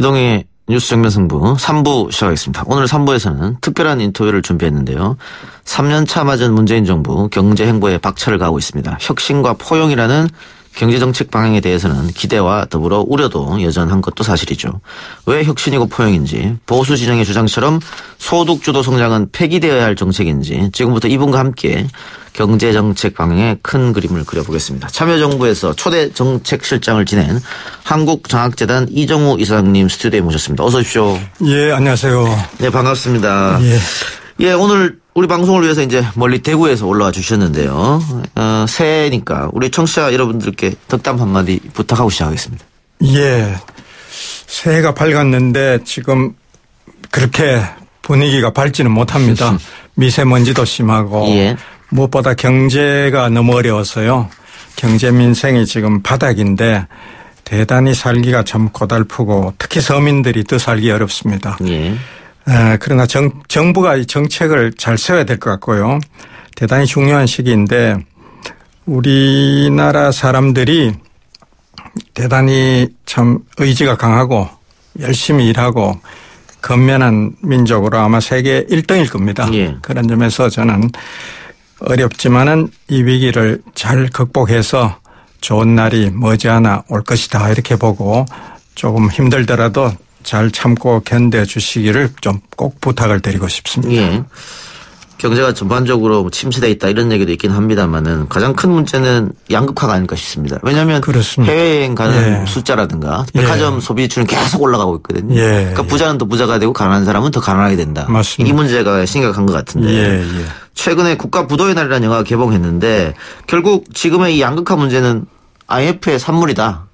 이동의 뉴스 정면 승부 3부 시작하겠습니다. 오늘 3부에서는 특별한 인터뷰를 준비했는데요. 3년차 맞은 문재인 정부 경제 행보에 박차를 가하고 있습니다. 혁신과 포용이라는 경제정책 방향에 대해서는 기대와 더불어 우려도 여전한 것도 사실이죠. 왜 혁신이고 포용인지, 보수 진영의 주장처럼 소득주도 성장은 폐기되어야 할 정책인지 지금부터 이분과 함께 경제정책 방향의 큰 그림을 그려보겠습니다. 참여정부에서 초대 정책실장을 지낸 한국정학재단 이정우 이사장님 스튜디오에 모셨습니다. 어서 오십시오. 예, 안녕하세요. 네, 반갑습니다. 예. 예, 오늘 우리 방송을 위해서 이제 멀리 대구에서 올라와 주셨는데요. 새해니까 우리 청취자 여러분들께 덕담 한마디 부탁하고 시작하겠습니다. 예. 새해가 밝았는데 지금 그렇게 분위기가 밝지는 못합니다. 미세먼지도 심하고 예. 무엇보다 경제가 너무 어려워서요. 경제 민생이 지금 바닥인데 대단히 살기가 참 고달프고 특히 서민들이 더 살기 어렵습니다. 예. 그러나 정부가 이 정책을 잘 세워야 될 것 같고요. 대단히 중요한 시기인데 우리나라 사람들이 대단히 참 의지가 강하고 열심히 일하고 건면한 민족으로 아마 세계 1등일 겁니다. 예. 그런 점에서 저는 어렵지만은 이 위기를 잘 극복해서 좋은 날이 머지않아 올 것이다 이렇게 보고 조금 힘들더라도 잘 참고 견뎌주시기를 좀 꼭 부탁을 드리고 싶습니다. 예. 경제가 전반적으로 침체되어 있다 이런 얘기도 있긴 합니다만은 가장 큰 문제는 양극화가 아닐까 싶습니다. 왜냐하면 그렇습니다. 해외여행 가는 예. 숫자라든가 백화점 소비 지출은 계속 올라가고 있거든요. 예. 그러니까 부자는 더 부자가 되고 가난한 사람은 더 가난하게 된다. 맞습니다. 이 문제가 심각한 것 같은데 예. 최근에 국가 부도의 날이라는 영화가 개봉했는데 결국 지금의 이 양극화 문제는 IMF의 산물이다.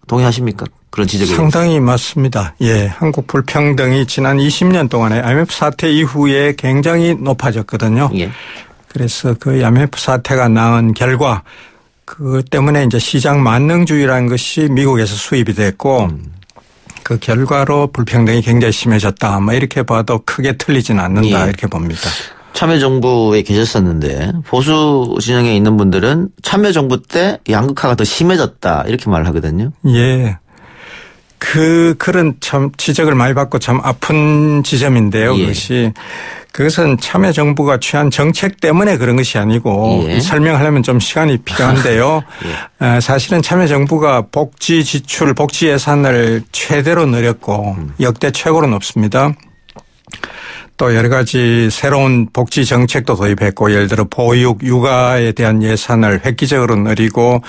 동의하십니까? 그런 지적이 상당히 맞습니다. 예, 한국 불평등이 지난 20년 동안에 IMF 사태 이후에 굉장히 높아졌거든요. 예. 그래서 그 IMF 사태가 낳은 결과 그 때문에 이제 시장 만능주의라는 것이 미국에서 수입이 됐고 그 결과로 불평등이 굉장히 심해졌다. 뭐 이렇게 봐도 크게 틀리지는 않는다. 예. 이렇게 봅니다. 참여정부에 계셨었는데 보수 진영에 있는 분들은 참여정부 때 양극화가 더 심해졌다 이렇게 말을 하거든요. 예. 그런 참 지적을 많이 받고 참 아픈 지점인데요. 예. 그것은 참여정부가 취한 정책 때문에 그런 것이 아니고 예. 설명하려면 좀 시간이 필요한데요. 예. 사실은 참여정부가 복지 지출, 복지 예산을 최대로 늘렸고 역대 최고로 높습니다. 또 여러 가지 새로운 복지 정책도 도입했고 예를 들어 보육, 육아에 대한 예산을 획기적으로 늘리고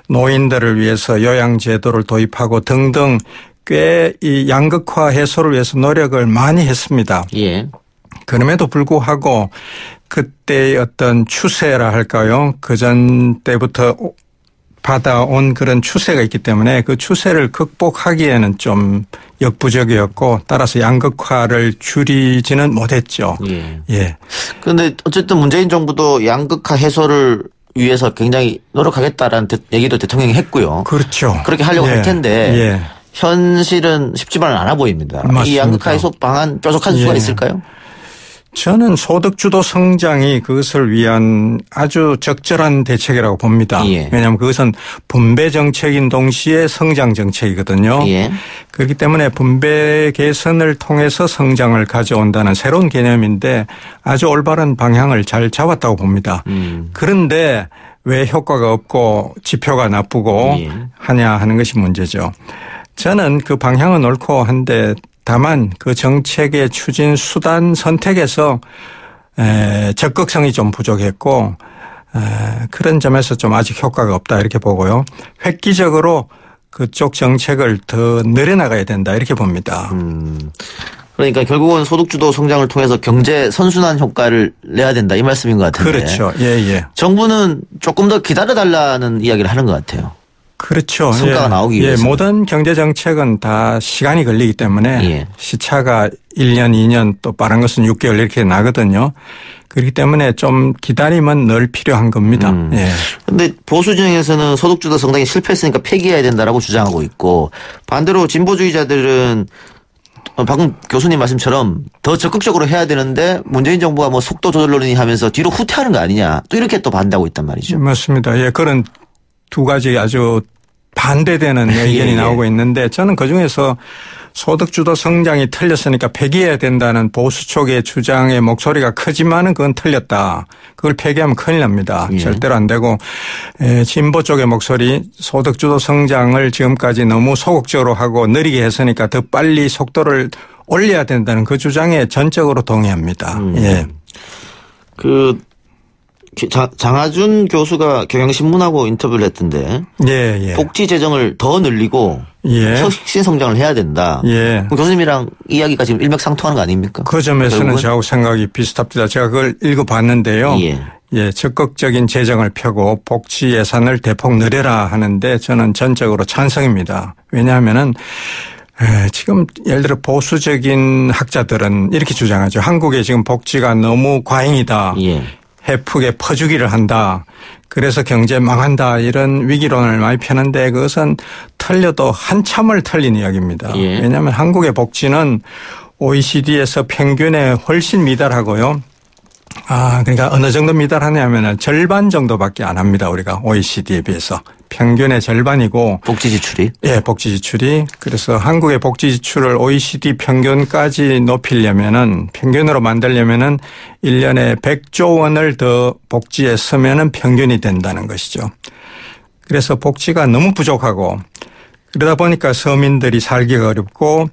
노인들을 위해서 요양제도를 도입하고 등등 꽤 이 양극화 해소를 위해서 노력을 많이 했습니다. 예. 그럼에도 불구하고 그때의 어떤 추세라 할까요? 그전 때부터 받아온 그런 추세가 있기 때문에 그 추세를 극복하기에는 좀 역부족이었고 따라서 양극화를 줄이지는 못했죠. 예. 예. 그런데 어쨌든 문재인 정부도 양극화 해소를 위해서 굉장히 노력하겠다라는 얘기도 대통령이 했고요. 그렇죠. 그렇게 하려고 예. 할 텐데 예. 현실은 쉽지만은 않아 보입니다. 맞습니다. 이 양극화 해소 방안 뾰족한 수가 예. 있을까요? 저는 소득주도 성장이 그것을 위한 아주 적절한 대책이라고 봅니다. 예. 왜냐하면 그것은 분배 정책인 동시에 성장 정책이거든요. 예. 그렇기 때문에 분배 개선을 통해서 성장을 가져온다는 새로운 개념인데 아주 올바른 방향을 잘 잡았다고 봅니다. 그런데 왜 효과가 없고 지표가 나쁘고 예. 하냐 하는 것이 문제죠. 저는 그 방향은 옳고 한데 다만 그 정책의 추진 수단 선택에서 적극성이 좀 부족했고 그런 점에서 좀 아직 효과가 없다 이렇게 보고요. 획기적으로 그쪽 정책을 더 늘려나가야 된다 이렇게 봅니다. 그러니까 결국은 소득주도 성장을 통해서 경제 선순환 효과를 내야 된다 이 말씀인 것 같은데. 그렇죠. 예. 정부는 조금 더 기다려달라는 이야기를 하는 것 같아요. 그렇죠. 성과가 나오기 위해서. 모든 경제 정책은 다 시간이 걸리기 때문에 예. 시차가 1년, 2년 또 빠른 것은 6개월 이렇게 나거든요. 그렇기 때문에 좀 기다림은 늘 필요한 겁니다. 그런데 예. 보수 진영에서는 소득주도 성장이 실패했으니까 폐기해야 된다라고 주장하고 있고 반대로 진보주의자들은 방금 교수님 말씀처럼 더 적극적으로 해야 되는데 문재인 정부가 뭐 속도 조절론이 하면서 뒤로 후퇴하는 거 아니냐 또 이렇게 또 반대하고 있단 말이죠. 맞습니다. 예, 그런 두 가지 아주 반대되는 의견이 나오고 있는데 저는 그중에서 소득주도 성장이 틀렸으니까 폐기해야 된다는 보수 쪽의 주장의 목소리가 크지만은 그건 틀렸다. 그걸 폐기하면 큰일 납니다. 예. 절대로 안 되고 진보 쪽의 목소리 소득주도 성장을 지금까지 너무 소극적으로 하고 느리게 했으니까 더 빨리 속도를 올려야 된다는 그 주장에 전적으로 동의합니다. 예. 장하준 교수가 경향신문하고 인터뷰를 했던데 예. 복지 재정을 더 늘리고 혁신 성장을 해야 된다. 예. 교수님이랑 이야기가 지금 일맥상통하는 거 아닙니까? 그 점에서는 결국은? 저하고 생각이 비슷합니다. 제가 그걸 읽어봤는데요. 예, 적극적인 재정을 펴고 복지 예산을 대폭 늘려라 하는데 저는 전적으로 찬성입니다. 왜냐하면은 지금 예를 들어 보수적인 학자들은 이렇게 주장하죠. 한국의 지금 복지가 너무 과잉이다. 예. 해프게 퍼주기를 한다. 그래서 경제 망한다. 이런 위기론을 많이 펴는데 그것은 틀려도 한참을 틀린 이야기입니다. 예. 왜냐하면 한국의 복지는 OECD에서 평균에 훨씬 미달하고요. 그러니까 어느 정도 미달하냐면 절반 정도밖에 안 합니다. 우리가 OECD에 비해서. 평균의 절반이고. 복지 지출이? 예, 복지 지출이. 그래서 한국의 복지 지출을 OECD 평균까지 높이려면은 평균으로 만들려면은 1년에 100조 원을 더 복지에 쓰면은 평균이 된다는 것이죠. 그래서 복지가 너무 부족하고 그러다 보니까 서민들이 살기가 어렵고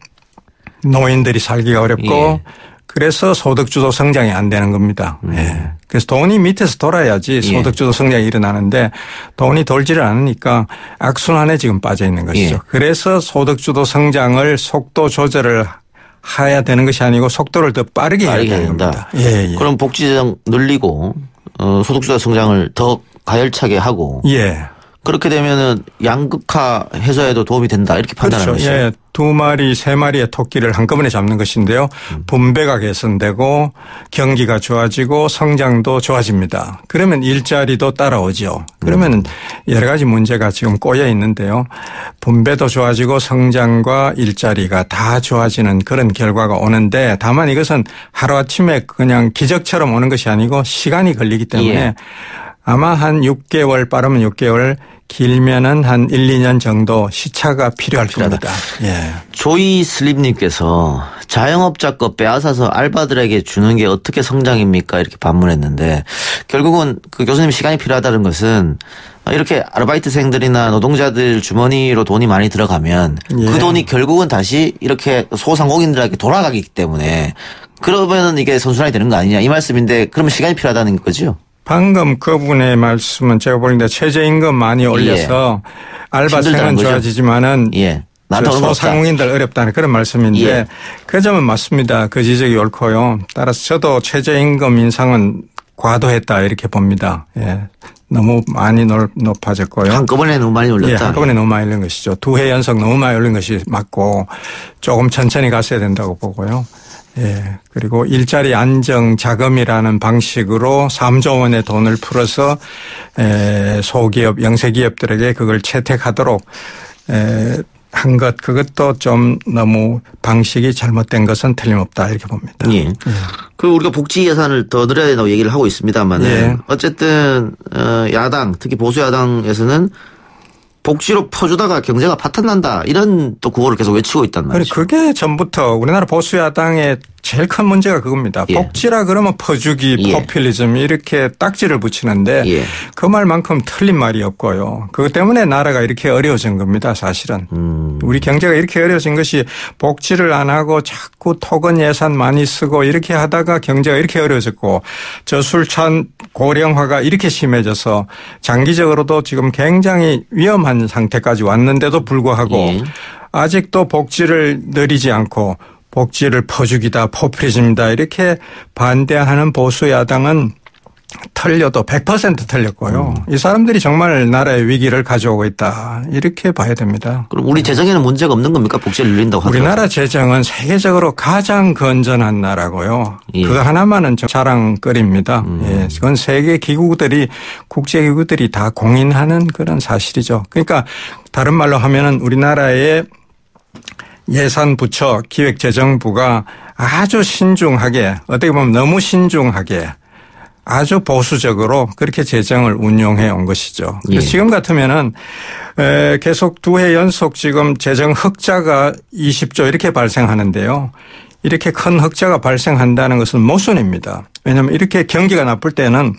노인들이 살기가 어렵고 그래서 소득주도 성장이 안 되는 겁니다. 예. 그래서 돈이 밑에서 돌아야지 소득주도 성장이 일어나는데 돈이 돌지를 않으니까 악순환에 지금 빠져 있는 것이죠. 그래서 소득주도 성장을 속도 조절을 해야 되는 것이 아니고 속도를 더 빠르게 해야 되는 겁니다. 그럼 복지재정 늘리고 소득주도 성장을 더 가열차게 하고 그렇게 되면은 양극화 해소에도 도움이 된다 이렇게 판단하는 그렇죠. 것이죠. 예, 2마리, 3마리의 토끼를 한꺼번에 잡는 것인데요. 분배가 개선되고 경기가 좋아지고 성장도 좋아집니다. 그러면 일자리도 따라오죠. 그러면 여러 가지 문제가 지금 꼬여 있는데요. 분배도 좋아지고 성장과 일자리가 다 좋아지는 그런 결과가 오는데 다만 이것은 하루아침에 그냥 기적처럼 오는 것이 아니고 시간이 걸리기 때문에 아마 한 6개월 빠르면 6개월 길면은 한 1, 2년 정도 시차가 필요할 겁니다. 조이 슬립님께서 자영업자 거 빼앗아서 알바들에게 주는 게 어떻게 성장입니까? 이렇게 반문했는데 결국은 그 교수님 시간이 필요하다는 것은 이렇게 아르바이트생들이나 노동자들 주머니로 돈이 많이 들어가면 그 돈이 결국은 다시 이렇게 소상공인들에게 돌아가기 때문에 그러면은 이게 선순환이 되는 거 아니냐 이 말씀인데 그러면 시간이 필요하다는 거죠? 방금 그분의 말씀은 제가 보는데 최저임금 많이 올려서 알바생은 좋아지지만은 소상공인들 어렵다는 그런 말씀인데 그 점은 맞습니다. 그 지적이 옳고요. 따라서 저도 최저임금 인상은 과도했다 이렇게 봅니다. 너무 많이 높아졌고요. 한꺼번에 너무 많이 올렸다. 한꺼번에 너무 많이 올린 것이죠. 2해 연속 너무 많이 올린 것이 맞고 조금 천천히 갔어야 된다고 보고요. 그리고 일자리 안정 자금이라는 방식으로 3조 원의 돈을 풀어서 소기업, 영세기업들에게 그걸 채택하도록 한 것, 그것도 좀 너무 방식이 잘못된 것은 틀림없다 이렇게 봅니다. 그 우리가 복지 예산을 더 늘려야 된다고 얘기를 하고 있습니다만은 어쨌든 야당, 특히 보수 야당에서는 복지로 퍼주다가 경제가 파탄난다 이런 또 구호를 계속 외치고 있단 말이죠. 그게 전부터 우리나라 보수 야당의 제일 큰 문제가 그겁니다. 복지라 그러면 퍼주기, 포퓰리즘 이렇게 딱지를 붙이는데 그 말만큼 틀린 말이 없고요. 그것 때문에 나라가 이렇게 어려워진 겁니다. 사실은. 우리 경제가 이렇게 어려워진 것이 복지를 안 하고 자꾸 토건 예산 많이 쓰고 이렇게 하다가 경제가 이렇게 어려워졌고 저술찬 고령화가 이렇게 심해져서 장기적으로도 지금 굉장히 위험한 상태까지 왔는데도 불구하고 아직도 복지를 늘리지 않고 복지를 퍼주기다, 포퓰리즘이다 이렇게 반대하는 보수 야당은 틀려도 100% 틀렸고요. 이 사람들이 정말 나라의 위기를 가져오고 있다. 이렇게 봐야 됩니다. 그럼 우리 재정에는 문제가 없는 겁니까? 복지를 늘린다고 하더라도. 우리나라 재정은 세계적으로 가장 건전한 나라고요. 그거 하나만은 자랑거리입니다. 그건 세계 기구들이 국제기구들이 다 공인하는 그런 사실이죠. 그러니까 다른 말로 하면은 우리나라의 예산부처 기획재정부가 아주 신중하게 어떻게 보면 너무 신중하게 아주 보수적으로 그렇게 재정을 운용해 온 것이죠. 예. 지금 같으면은 계속 2해 연속 지금 재정 흑자가 20조 이렇게 발생하는데요. 이렇게 큰 흑자가 발생한다는 것은 모순입니다. 왜냐하면 이렇게 경기가 나쁠 때는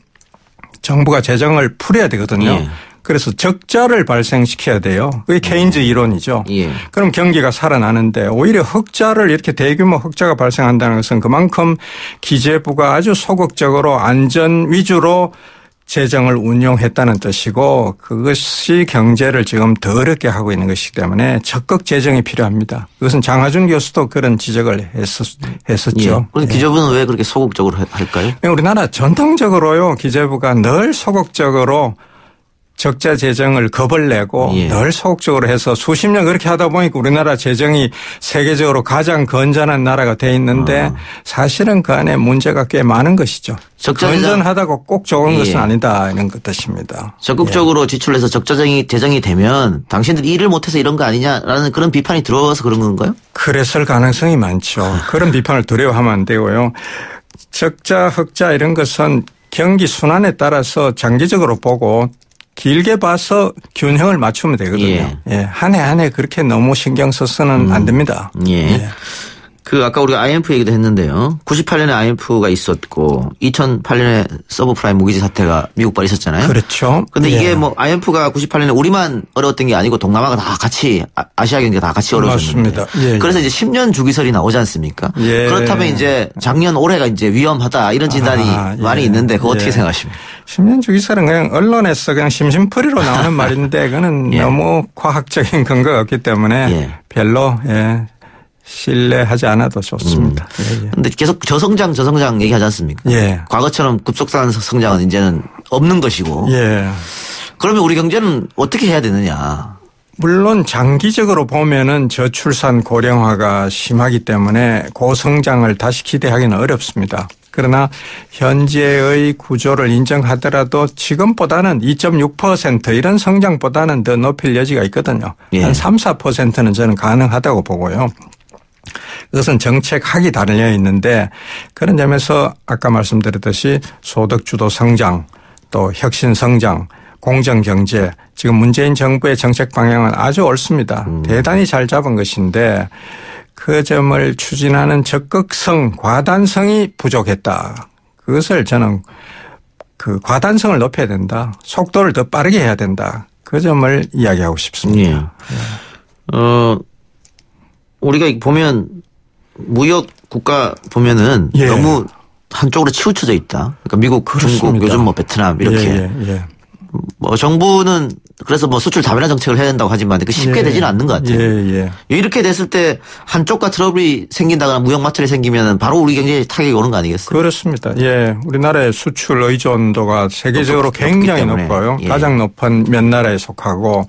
정부가 재정을 풀어야 되거든요. 예. 그래서 적자를 발생시켜야 돼요. 그게 케인즈 이론이죠. 예. 그럼 경기가 살아나는데 오히려 흑자를 이렇게 대규모 흑자가 발생한다는 것은 그만큼 기재부가 아주 소극적으로 안전 위주로 재정을 운용했다는 뜻이고 그것이 경제를 지금 더 어렵게 하고 있는 것이기 때문에 적극 재정이 필요합니다. 그것은 장하준 교수도 그런 지적을 했었죠. 그런데 기재부는 왜 그렇게 소극적으로 할까요? 우리나라 전통적으로요. 기재부가 늘 소극적으로 적자 재정을 겁을 내고 예. 늘 소극적으로 해서 수십 년 그렇게 하다 보니까 우리나라 재정이 세계적으로 가장 건전한 나라가 돼 있는데 사실은 그 안에 문제가 꽤 많은 것이죠. 건전하다고 꼭 좋은 것은 아니다 이런 뜻입니다. 적극적으로 지출해서 적자 재정이 되면 당신들이 일을 못해서 이런 거 아니냐라는 그런 비판이 들어와서 그런 건가요? 그랬을 가능성이 많죠. 그런 비판을 두려워하면 안 되고요. 적자 흑자 이런 것은 경기 순환에 따라서 장기적으로 보고 길게 봐서 균형을 맞추면 되거든요. 예. 한 해 한 해 그렇게 너무 신경 써서는 안 됩니다. 예. 그 아까 우리가 IMF 얘기도 했는데요. 98년에 IMF가 있었고 2008년에 서브프라임 모기지 사태가 미국발 있었잖아요. 그렇죠. 근데 이게 뭐 IMF가 98년에 우리만 어려웠던 게 아니고 동남아가 다 같이 아시아 경제가 다 같이 어려웠었는데. 맞습니다. 그래서 이제 10년 주기설이 나오지 않습니까? 그렇다면 이제 작년 올해가 이제 위험하다 이런 진단이 많이 있는데 그거 어떻게 생각하십니까? 10년 주기설은 그냥 언론에서 그냥 심심풀이로 나오는 말인데 그거는 너무 과학적인 근거가 없기 때문에 별로 신뢰하지 않아도 좋습니다. 그런데 계속 저성장 얘기하지 않습니까? 과거처럼 급속도한 성장은 이제는 없는 것이고. 그러면 우리 경제는 어떻게 해야 되느냐? 물론 장기적으로 보면은 저출산 고령화가 심하기 때문에 고성장을 다시 기대하기는 어렵습니다. 그러나 현재의 구조를 인정하더라도 지금보다는 2.6% 이런 성장보다는 더 높일 여지가 있거든요. 한 3, 4%는 저는 가능하다고 보고요. 그것은 정책학이 달려 있는데 그런 점에서 아까 말씀드렸듯이 소득주도 성장 또 혁신 성장 공정경제 지금 문재인 정부의 정책 방향은 아주 옳습니다. 대단히 잘 잡은 것인데 그 점을 추진하는 적극성 과단성이 부족했다. 그것을 저는 그 과단성을 높여야 된다. 속도를 더 빠르게 해야 된다. 그 점을 이야기하고 싶습니다. 우리가 보면 무역 국가 보면은 너무 한쪽으로 치우쳐져 있다. 그러니까 미국, 그렇습니다. 중국, 요즘 뭐 베트남 이렇게. 뭐 정부는 그래서 뭐 수출 다변화 정책을 해야 된다고 하지만 그 쉽게 되지는 않는 것 같아요. 이렇게 됐을 때 한쪽과 트러블이 생긴다거나 무역 마찰이 생기면 바로 우리 경제에 타격이 오는 거 아니겠어요? 그렇습니다. 우리나라의 수출 의존도가 세계적으로 굉장히 높고요. 가장 높은 몇 나라에 속하고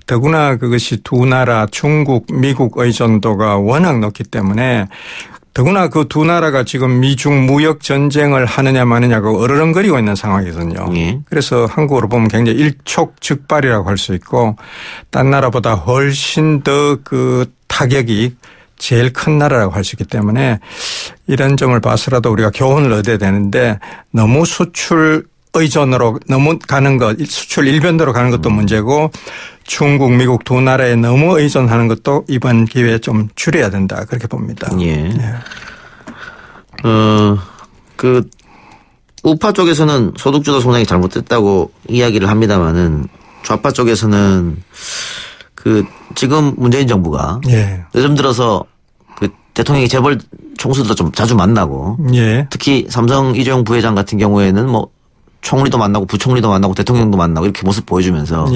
더구나 그것이 두 나라 중국, 미국 의존도가 워낙 높기 때문에 더구나 그 두 나라가 지금 미중 무역 전쟁을 하느냐 마느냐고 어르렁거리고 있는 상황이거든요. 그래서 한국으로 보면 굉장히 일촉즉발이라고 할 수 있고 딴 나라보다 훨씬 더 그 타격이 제일 큰 나라라고 할 수 있기 때문에 이런 점을 봐서라도 우리가 교훈을 얻어야 되는데 너무 수출 의존으로 너무 가는 것, 수출 일변도로 가는 것도 문제고 중국, 미국 두 나라에 너무 의존하는 것도 이번 기회에 좀 줄여야 된다. 그렇게 봅니다. 그 우파 쪽에서는 소득주도 성장이 잘못됐다고 이야기를 합니다만은 좌파 쪽에서는 그 지금 문재인 정부가 요즘 들어서 그 대통령이 재벌 총수들도 좀 자주 만나고 특히 삼성 이재용 부회장 같은 경우에는 뭐 총리도 만나고 부총리도 만나고 대통령도 만나고 이렇게 모습 보여주면서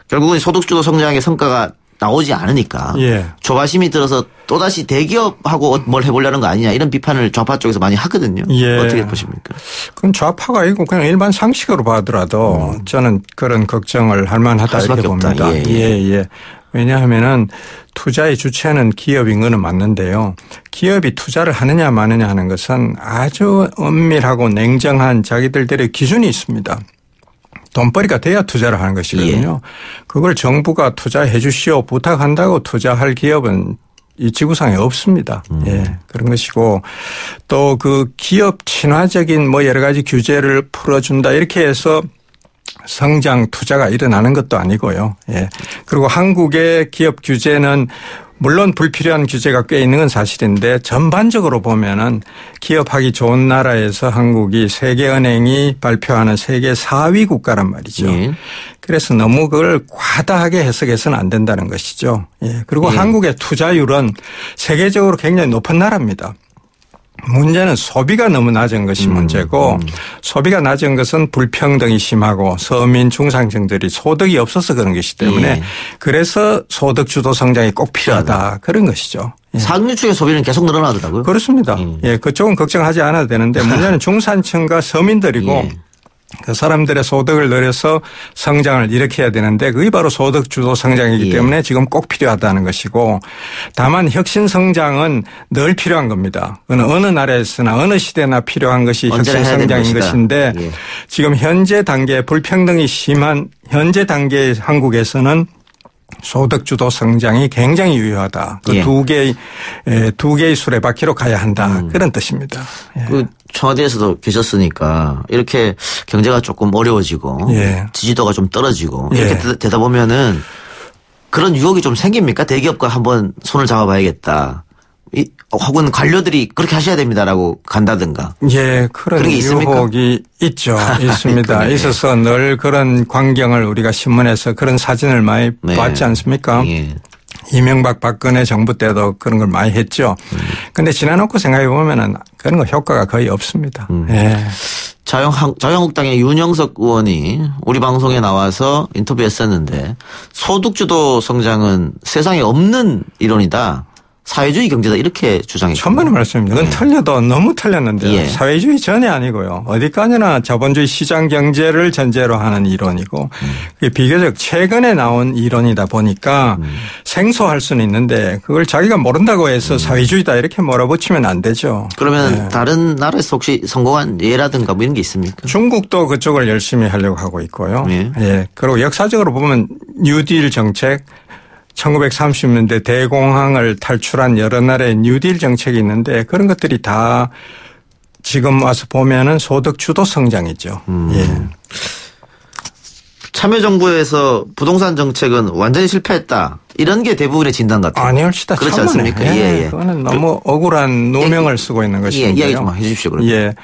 결국은 소득주도 성장의 성과가 나오지 않으니까 조바심이 들어서 또다시 대기업하고 뭘 해보려는 거 아니냐 이런 비판을 좌파 쪽에서 많이 하거든요. 어떻게 보십니까? 그건 좌파가 아니고 그냥 일반 상식으로 봐더라도 저는 그런 걱정을 할 만하다 이렇게 봅니다. 왜냐하면은 투자의 주체는 기업인 거는 맞는데요. 기업이 투자를 하느냐 마느냐 하는 것은 아주 엄밀하고 냉정한 자기들들의 기준이 있습니다. 돈벌이가 돼야 투자를 하는 것이거든요. 그걸 정부가 투자해 주시오 부탁한다고 투자할 기업은 이 지구상에 없습니다. 예, 그런 것이고 또 그 기업 친화적인 뭐 여러 가지 규제를 풀어준다 이렇게 해서 성장 투자가 일어나는 것도 아니고요. 예. 그리고 한국의 기업 규제는 물론 불필요한 규제가 꽤 있는 건 사실인데 전반적으로 보면은 기업하기 좋은 나라에서 한국이 세계은행이 발표하는 세계 4위 국가란 말이죠. 예. 그래서 너무 그걸 과다하게 해석해서는 안 된다는 것이죠. 예. 그리고 한국의 투자율은 세계적으로 굉장히 높은 나라입니다. 문제는 소비가 너무 낮은 것이 문제고 소비가 낮은 것은 불평등이 심하고 서민 중산층들이 소득이 없어서 그런 것이기 때문에 그래서 소득 주도 성장이 꼭 필요하다 그런 것이죠. 예. 상류층의 소비는 계속 늘어나더라고요. 그렇습니다. 예, 그쪽은 걱정하지 않아도 되는데 문제는 중산층과 서민들이고 그 사람들의 소득을 늘려서 성장을 일으켜야 되는데 그게 바로 소득 주도 성장이기 때문에 지금 꼭 필요하다는 것이고 다만 혁신 성장은 늘 필요한 겁니다. 그건 어느 나라에서나 어느 시대나 필요한 것이 혁신 성장인 것인데 지금 현재 단계 불평등이 심한 현재 단계의 한국에서는 소득 주도 성장이 굉장히 유효하다. 그 두 개의 수레바퀴로 가야 한다. 그런 뜻입니다. 예. 그 청와대에서도 계셨으니까 이렇게 경제가 조금 어려워지고 지지도가 좀 떨어지고 이렇게 되다 보면은 그런 유혹이 좀 생깁니까? 대기업과 한번 손을 잡아봐야겠다. 혹은 관료들이 그렇게 하셔야 됩니다라고 간다든가. 예, 그런 유혹이 있죠. 있습니다. 있어서 늘 그런 광경을 우리가 신문에서 그런 사진을 많이 봤지 않습니까? 이명박 박근혜 정부 때도 그런 걸 많이 했죠. 그런데 지나놓고 생각해 보면은 그런 거 효과가 거의 없습니다. 예. 자유한국당의 윤영석 의원이 우리 방송에 나와서 인터뷰했었는데 소득주도 성장은 세상에 없는 이론이다. 사회주의 경제다 이렇게 주장했죠. 천만의 말씀입니다. 그건 틀려도 너무 틀렸는데요. 사회주의 전혀 아니고요. 어디까지나 자본주의 시장 경제를 전제로 하는 이론이고 그게 비교적 최근에 나온 이론이다 보니까 생소할 수는 있는데 그걸 자기가 모른다고 해서 사회주의다 이렇게 몰아붙이면 안 되죠. 그러면 다른 나라에서 혹시 성공한 예라든가 뭐 이런 게 있습니까? 중국도 그쪽을 열심히 하려고 하고 있고요. 예. 그리고 역사적으로 보면 뉴딜 정책 1930년대 대공황을 탈출한 여러 나라의 뉴딜 정책이 있는데 그런 것들이 다 지금 와서 보면은 소득 주도 성장이죠. 예. 참여정부에서 부동산 정책은 완전히 실패했다. 이런 게 대부분의 진단 같아요. 아니올시다. 그렇지 않습니까? 예. 그거는 너무 억울한 누명을 쓰고 있는 것인데요. 이야기 좀 해 주십시오. 그러면. 예.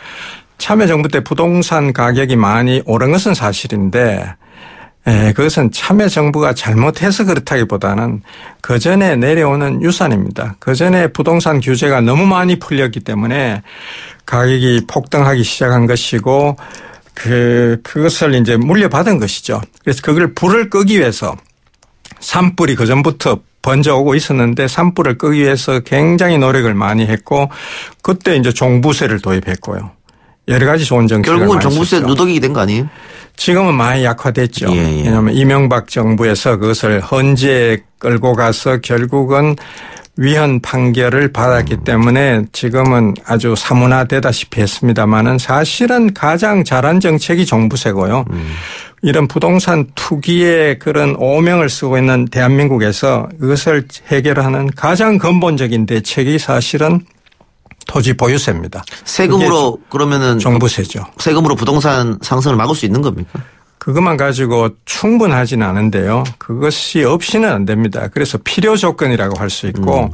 참여정부 때 부동산 가격이 많이 오른 것은 사실인데 그것은 참여정부가 잘못해서 그렇다기보다는 그전에 내려오는 유산입니다. 그전에 부동산 규제가 너무 많이 풀렸기 때문에 가격이 폭등하기 시작한 것이고 그것을 이제 물려받은 것이죠. 그래서 그걸 불을 끄기 위해서 산불이 그전부터 번져오고 있었는데 산불을 끄기 위해서 굉장히 노력을 많이 했고 그때 이제 종부세를 도입했고요. 여러 가지 좋은 정책을 결국은 종부세 누더기가 된 거 아니에요? 지금은 많이 약화됐죠. 왜냐하면 이명박 정부에서 그것을 헌재에 끌고 가서 결국은 위헌 판결을 받았기 때문에 지금은 아주 사문화되다시피 했습니다마는 사실은 가장 잘한 정책이 종부세고요. 이런 부동산 투기의 그런 오명을 쓰고 있는 대한민국에서 그것을 해결하는 가장 근본적인 대책이 사실은 토지 보유세입니다. 세금으로 그러면은 종부세죠. 세금으로 부동산 상승을 막을 수 있는 겁니까? 그것만 가지고 충분하지는 않은데요. 그것이 없이는 안 됩니다. 그래서 필요 조건이라고 할 수 있고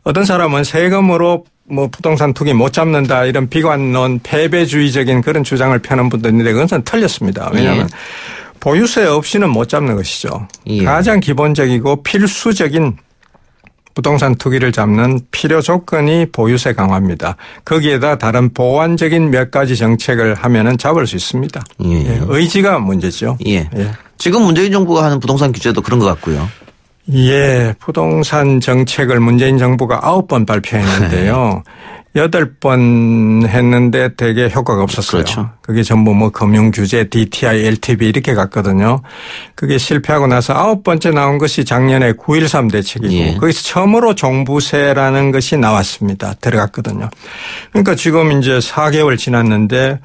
어떤 사람은 세금으로 뭐 부동산 투기 못 잡는다 이런 비관론 패배주의적인 그런 주장을 펴는 분도 있는데 그것은 틀렸습니다. 왜냐하면 보유세 없이는 못 잡는 것이죠. 가장 기본적이고 필수적인 부동산 투기를 잡는 필요 조건이 보유세 강화입니다. 거기에다 다른 보완적인 몇 가지 정책을 하면은 잡을 수 있습니다. 의지가 문제죠. 지금 문재인 정부가 하는 부동산 규제도 그런 것 같고요. 예, 부동산 정책을 문재인 정부가 9번 발표했는데요. 8번 했는데 되게 효과가 없었어요. 그렇죠. 그게 전부 뭐 금융규제, DTI, LTV 이렇게 갔거든요. 그게 실패하고 나서 9번째 나온 것이 작년에 9.13 대책이고 거기서 처음으로 종부세라는 것이 나왔습니다. 들어갔거든요. 그러니까 지금 이제 4개월 지났는데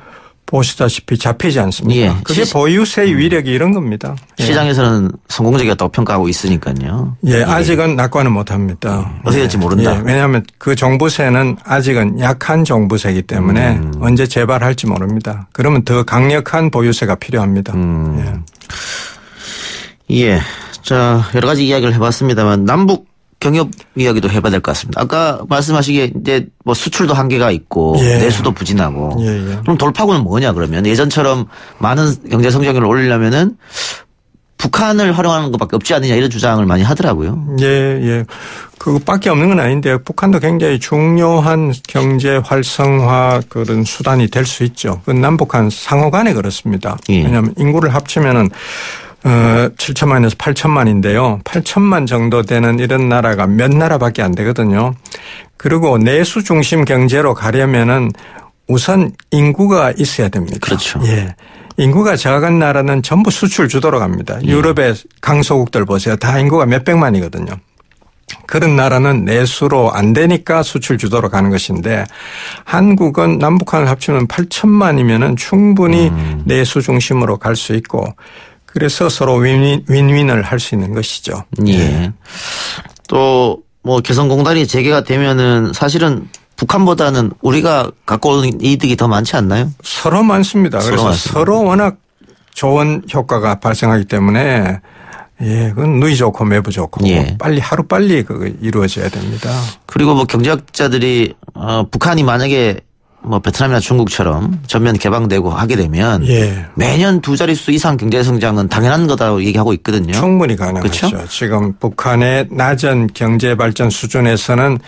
보시다시피 잡히지 않습니까? 예. 그게 보유세의 위력이 이런 겁니다. 예. 시장에서는 성공적이었다고 평가하고 있으니까요. 예, 아직은 낙관은 못합니다. 어떻게 될지 모른다. 예, 왜냐하면 그 종부세는 아직은 약한 종부세이기 때문에 언제 재발할지 모릅니다. 그러면 더 강력한 보유세가 필요합니다. 예. 자, 여러 가지 이야기를 해봤습니다만 남북 경협 이야기도 해봐야 될 것 같습니다. 아까 말씀하시기에 이제 뭐 수출도 한계가 있고 예. 내수도 부진하고 예. 그럼 돌파구는 뭐냐 그러면 예전처럼 많은 경제 성장률을 올리려면은 북한을 활용하는 것밖에 없지 않느냐 이런 주장을 많이 하더라고요. 예. 그것밖에 없는 건 아닌데요. 북한도 굉장히 중요한 경제 활성화 그런 수단이 될 수 있죠. 그 남북한 상호 간에 그렇습니다. 예. 왜냐하면 인구를 합치면은 7천만에서 8천만인데요. 8천만 정도 되는 이런 나라가 몇 나라밖에 안 되거든요. 그리고 내수 중심 경제로 가려면은 우선 인구가 있어야 됩니다. 그렇죠. 예. 인구가 적은 나라는 전부 수출 주도로 갑니다. 유럽의 강소국들 보세요. 다 인구가 몇백만이거든요. 그런 나라는 내수로 안 되니까 수출 주도로 가는 것인데 한국은 남북한을 합치면 8천만이면은 충분히 내수 중심으로 갈 수 있고 그래서 서로 윈윈을 할 수 있는 것이죠. 예. 또 뭐 개성공단이 재개가 되면은 사실은 북한보다는 우리가 갖고 오는 이득이 더 많지 않나요? 서로 많습니다. 그래서 서로 워낙 좋은 효과가 발생하기 때문에 예, 그건 누이 좋고 매부 좋고 예. 빨리 하루빨리 그거 이루어져야 됩니다. 그리고 뭐 경제학자들이 북한이 만약에 뭐 베트남이나 중국처럼 전면 개방되고 하게 되면 예. 매년 두 자릿수 이상 경제 성장은 당연한 거다고 얘기하고 있거든요. 충분히 가능하죠. 그렇죠? 지금 북한의 낮은 경제 발전 수준에서는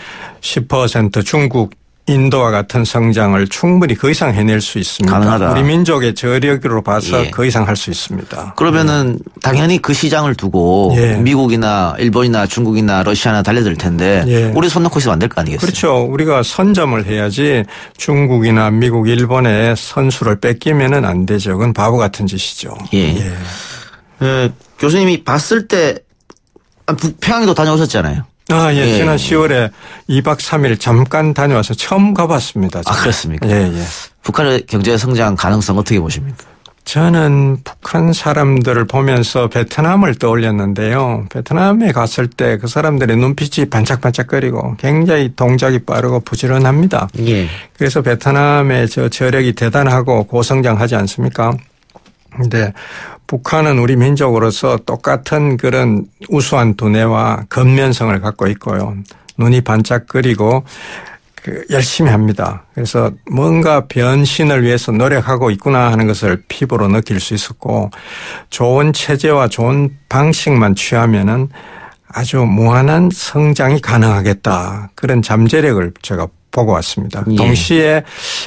10% 중국 인도와 같은 성장을 충분히 그 이상 해낼 수 있습니다. 가능하다. 우리 민족의 저력으로 봐서 예. 그 이상 할 수 있습니다. 그러면은 당연히 그 시장을 두고 예. 미국이나 일본이나 중국이나 러시아나 달려들 텐데 예. 우리 손 놓고 있으면 안 될 거 아니겠어요? 그렇죠. 우리가 선점을 해야지 중국이나 미국, 일본의 선수를 뺏기면은 안 되죠. 그건 바보 같은 짓이죠. 예. 교수님이 봤을 때 북평양도 다녀오셨잖아요. 예. 지난 10월에 2박 3일 잠깐 다녀와서 처음 가봤습니다. 아, 그렇습니까? 예. 북한의 경제 성장 가능성 어떻게 보십니까? 저는 북한 사람들을 보면서 베트남을 떠올렸는데요. 베트남에 갔을 때 그 사람들의 눈빛이 반짝반짝거리고 굉장히 동작이 빠르고 부지런합니다. 예. 그래서 베트남의 저력이 대단하고 고성장하지 않습니까? 근데 북한은 우리 민족으로서 똑같은 그런 우수한 두뇌와 근면성을 갖고 있고요. 눈이 반짝거리고 열심히 합니다. 그래서 뭔가 변신을 위해서 노력하고 있구나 하는 것을 피부로 느낄 수 있었고 좋은 체제와 좋은 방식만 취하면은 아주 무한한 성장이 가능하겠다. 그런 잠재력을 제가 보고 왔습니다. 예. 동시에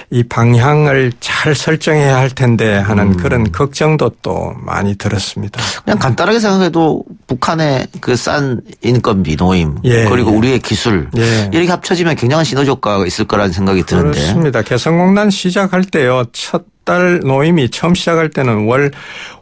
이 방향을 잘 설정해야 할 텐데 하는 그런 걱정도 또 많이 들었습니다. 그냥 간단하게 생각해도 북한의 그 싼 인건비, 노임, 예. 그리고 우리의 기술 예. 이렇게 합쳐지면 굉장한 시너지 효과가 있을 거라는 생각이 드는데. 그렇습니다. 개성공단 시작할 때요. 첫 달 노임이 처음 시작할 때는 월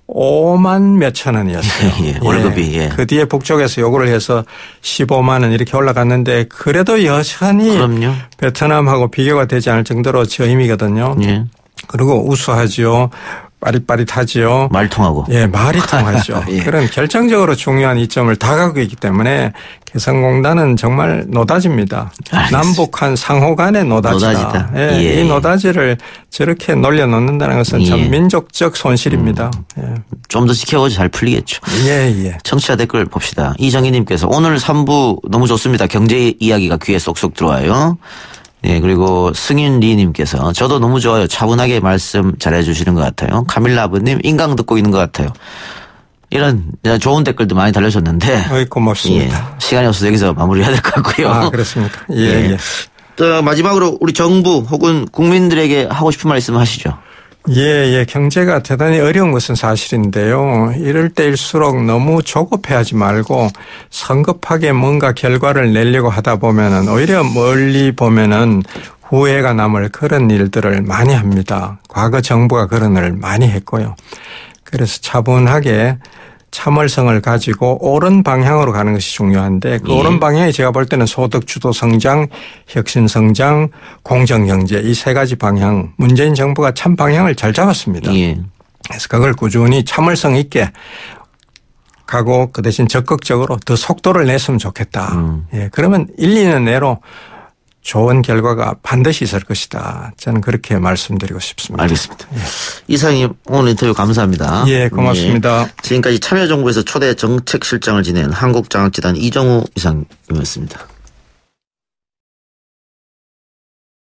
5만 몇천 원이었어요. 예, 월급이. 예. 그 뒤에 북쪽에서 요구를 해서 15만 원 이렇게 올라갔는데 그래도 여전히 그럼요. 베트남하고 비교가 되지 않을 정도로 저임이거든요. 예. 그리고 우수하지요. 빠릿빠릿하지요. 말 통하고. 예, 말이 통하죠. 예. 그런 결정적으로 중요한 이점을 다 갖고 있기 때문에 개성공단은 정말 노다지입니다. 알겠습니다. 남북한 상호 간의 노다지다. 예, 예. 이 노다지를 저렇게 놀려놓는다는 것은 참 예. 민족적 손실입니다. 좀 더 지켜보지 잘 풀리겠죠. 예. 청취자 댓글 봅시다. 이정희님께서 오늘 3부 너무 좋습니다. 경제 이야기가 귀에 쏙쏙 들어와요. 예, 그리고 승윤리님께서 저도 너무 좋아요. 차분하게 말씀 잘해 주시는 것 같아요. 카밀라브님 인강 듣고 있는 것 같아요. 이런 좋은 댓글도 많이 달려주셨는데. 고맙습니다. 예, 시간이 없어서 여기서 마무리해야 될 것 같고요. 아, 그렇습니까? 예. 또 마지막으로 우리 정부 혹은 국민들에게 하고 싶은 말 있으면 하시죠. 예. 경제가 대단히 어려운 것은 사실인데요. 이럴 때일수록 너무 조급해하지 말고 성급하게 뭔가 결과를 내려고 하다 보면은 오히려 멀리 보면은 후회가 남을 그런 일들을 많이 합니다. 과거 정부가 그런 일을 많이 했고요. 그래서 차분하게 참을성을 가지고 옳은 방향으로 가는 것이 중요한데 그 옳은 방향이 제가 볼 때는 소득주도 성장, 혁신 성장, 공정경제 이 세 가지 방향 문재인 정부가 참 방향을 잘 잡았습니다. 그래서 그걸 꾸준히 참을성 있게 가고 그 대신 적극적으로 더 속도를 냈으면 좋겠다. 그러면 1, 2년 내로 좋은 결과가 반드시 있을 것이다. 저는 그렇게 말씀드리고 싶습니다. 알겠습니다. 이상님 오늘 인터뷰 감사합니다. 예, 고맙습니다. 지금까지 참여정부에서 초대 정책실장을 지낸 한국장학재단 이정우 이상이었습니다.